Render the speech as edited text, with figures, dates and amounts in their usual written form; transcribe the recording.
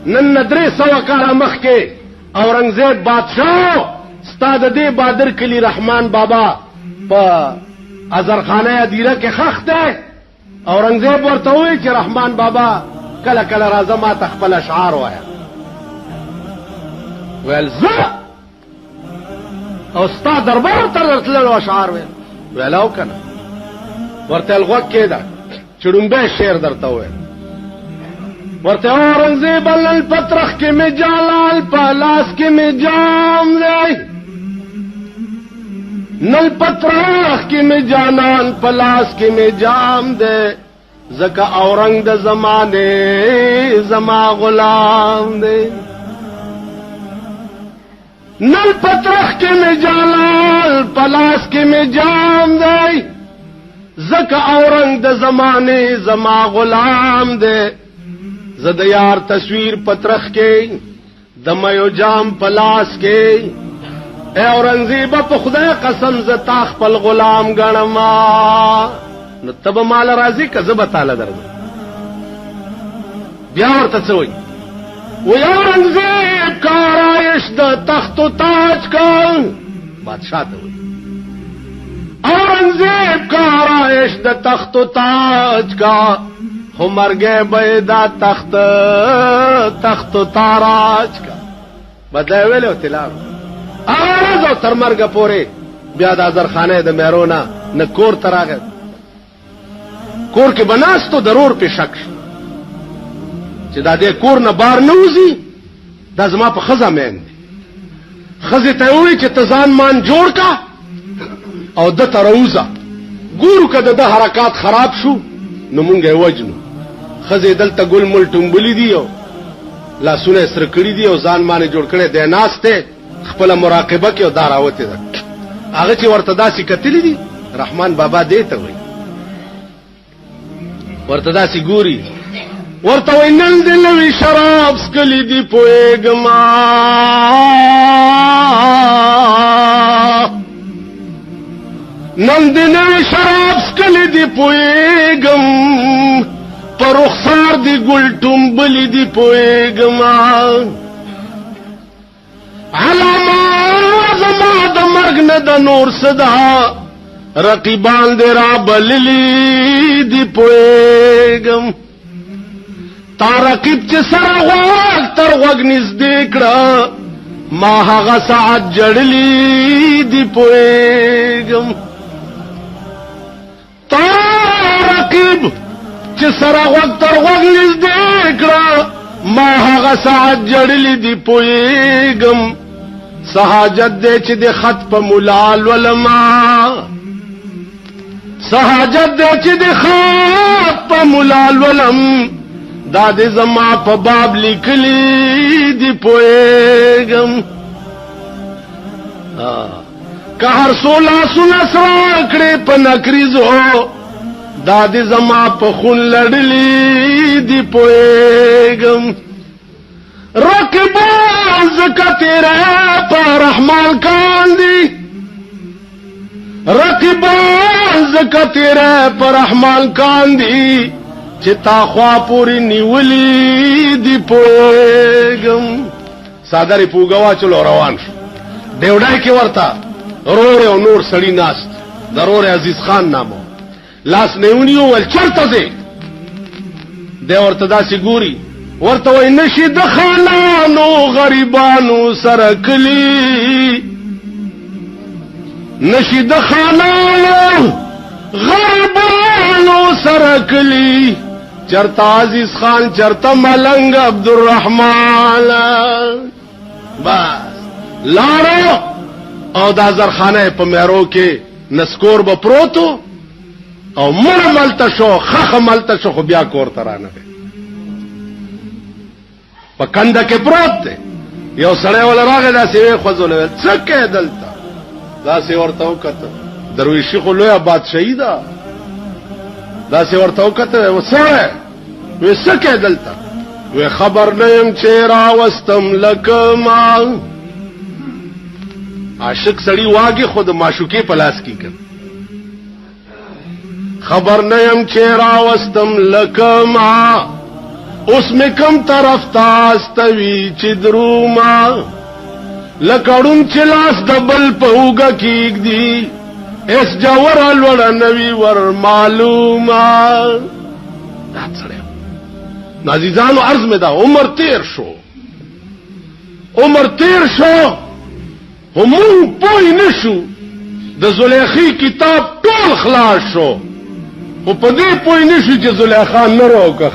نن 300 کاله مخکې اورنګزیب بادشاہ ستا د دې بادر کلی رحمان بابا په ازرخانه ادیره کې خښ دی. اورنګزیب ورته وایي چې رحمان بابا کله کله راځه ما ته خپل اشعار وایه. ویل زه او ستا دربار ته راتللو اشعار ویل. ویل او که نه. ورته ویل غوږ کېږده چې ډومبی شعر درته وویل. ورته اورنګزیب نن پترخ کې مې جلال په لاس کې مې جام دی، نن پترخ کې مې جانان په لاس کې مې جام دی، ځکه اورنګ د زمانې زما غلام دی. نن پترخ کې مې جلال په لاس کې مې جام دی، ځکه اورنګ د زمانې زما غلام دی. زه د یار تصویر پترخ کې د مېو جام په لاس کې، اے اورنګزیبه په خدای قسم زه تا خپل غلام ګڼما. نو ته به ماله راځې که زه به تاله درځم. بیا ورته څه وایي؟ وی اورنګزیب کا آرایش د تخت و تاج کا، بادشاہ ته وایي اورنګزیب کا آرایش د تخت و تاج کا، خو مرګی به دا تخت و تاراج کا. بدلی ویلی او تلاو آغاز او تر مرګه پورې بیا د ازرخانه د میرونه نه کور ته راغی. کور کې به ناستو ضرور پې شک شو چې دا دې کور نه بار نه وځي، دا زما په ښځه مین دی. ښځې ته یې ووایي چې ته ځان مان جوړ کا او ده ته راوځه، ګورو که د ده حرکات خراب شو نو مونږ یې وجنو. ښځې دلته ګل مل ټومبلي دي او لاسونه یې سره کړي دي او ځان باندې جوړ کړی دی، ناست دی خپله مراقبه کې او دا راوتې ده. هغه چې ورته داسې کتلي دي رحمان بابا دې ته وایي، ورته داسې ګوري، ورته وایي نن دې نوي شراب څکلي دي پوهېږما، نن دې نوي شراب څکلي دي پوهېږم، په رخسار دې ګل ټومبلي دي پوهېږما. علامه زما د مرګ نه د نور صدا، رقیبان دې را بللي دي پوهېږم. تا رقیب چې سره غوږ تر غوږ نږدې کړه، ما هغه ساعت جړلي دي پوهېږم. تا رقیب چې سره غوږ تر غوږ نږدې کړه، ما هغه ساعت جړلي دي پوهېږم. سحاجت دی چې د خط په ملال ولما، سحاجت دی چې د خط په ملال ولم، دا د زما په باب لیکلي دي پوهېږم. که هر څو لاسونه سره کړې په نکریزو، دا د زما په خون لړلي دي پوهېږم. رقیبان ځکه تیری په رحمان کاندي، رقیبان ځکه تیری په رحمان کاندي، چې تا خوا پورې نیولي دي پوهېږم. څادر یې په اوږه واچولو روان شو. ډیوډۍ کې ورته رور او نور سړي ناست، د رور عزیز خان نامو، لاس نه ونیو ویل چرته ځې؟ دی ورته داسې ګوري، ورته وایي نشي د خانانو غریبانو سره کلي، نشي د خانانو غریبانو سره کلي، چرته عزیز خان چرته ملنګ عبدالرحمن. بس لاړو او دا زرخانه په میرو کې نسکور به پروتو او مړه ملته شو، خخه ملته شو، خو بیا کور ته رانغی. په کنده کې پروت دی. یو سړی ولا راغی داسې ویې خوځولی، ویل څه کوې دلته؟ داسې ورته وکتل، درویشي خو لویه بادشاهي ده. داسې ورته وکتل، و سړی وی څه کوې دلته؟ وی خبر نه یم چې راوستم لکه ما. عاشق سړی واګي خو د معشوقې په لاس کې کړ. خبر نه یم چې راوستم لکه ما، اوس مې کم طرف تاستوي چې دروما لکړون چې لاس دبل په اوګه کېږدي اس جوور الوړه نوی ور معلومه دا سره عزیزانو عرض مې دا عمر تیر شو همون پوی نشو د زلیخی کتاب ټول خلاص شو خو په دې پوی نشو چې زلیخا نه راوکه